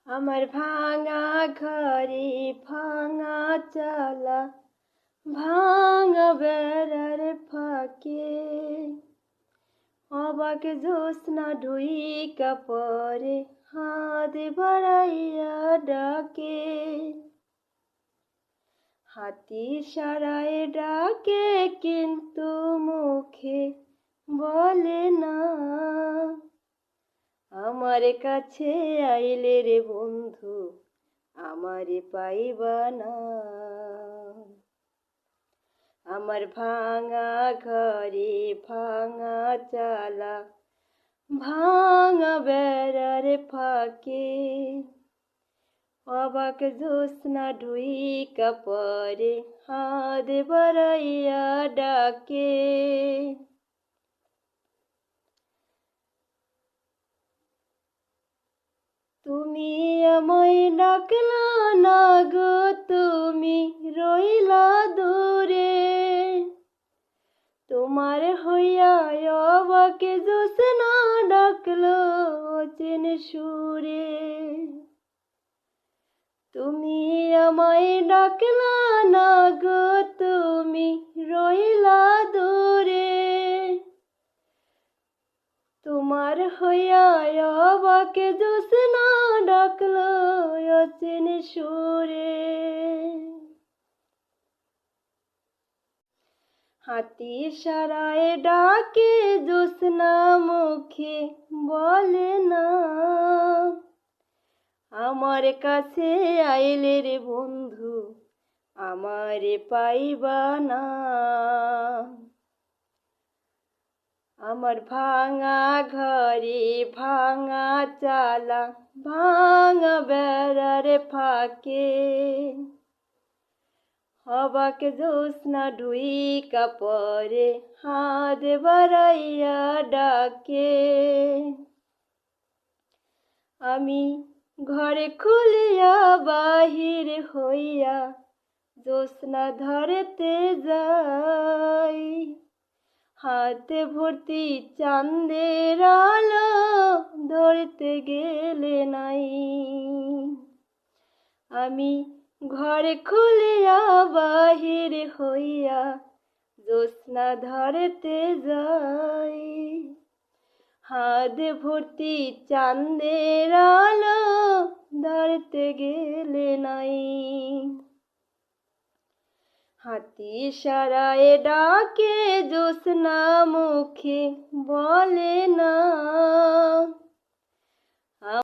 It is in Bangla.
আমার ভাঙা ঘরে ভাঙা চালা, ভাঙা বেড়ার ফাঁকে অবাক জ্যোৎস্না ঢুইকা পরে হাত বাড়াইয়া ডাকে। হাতি সারায় ডাকে কিন্তু মুখে বলে না, আমার কাছে আইলে রে বন্ধু আমারে পাইবা না। আমার ভাঙা ঘরে ভাঙা চালা, ভাঙা বেড়ার ফাঁকে অবাক জ্যোৎস্না ঢুইকা পরে হাত বাড়াইয়া ডাকে। তুমি আমায় ডাকলা না গো, তুমি রইলা দূরে। তোমার হইয়া অবাক জ্যোৎস্না ডাকলো অচেন সুরে। তুমি আমায় ডাকলা না গো, তুমি রইলা দূরে। তোমার হইয়া অবাক জ্যোৎস্না ডাকলো অচেন সুরে। হাতি সারায় ডাকে জ্যোৎস্না মুখে বলে না, আমার কাছে আইলে রে বন্ধু আমারে পাইবা না। আমার ভাঙা ঘরে ভাঙা চালা, ভাঙা বেড়ার ফাঁকে অবাক জ্যোৎস্না ঢুইকা পরে হাত বাড়াইয়া ডাকে। আমি ঘরে খুলিয়া বাহির হইয়া জ্যোৎস্না ধরতে যাই। হাতে ভর্তি চাঁদের আলো ধরতে গেলে নাই। আমি ঘরে খুলিয়া বাহির হইয়া জ্যোৎস্না ধরতে যাই। হাত ভর্তি চাঁদের আলো ধরতে গেলে নাই। হাতি সারায় ডাকে জ্যোৎস্না মুখে বলে না,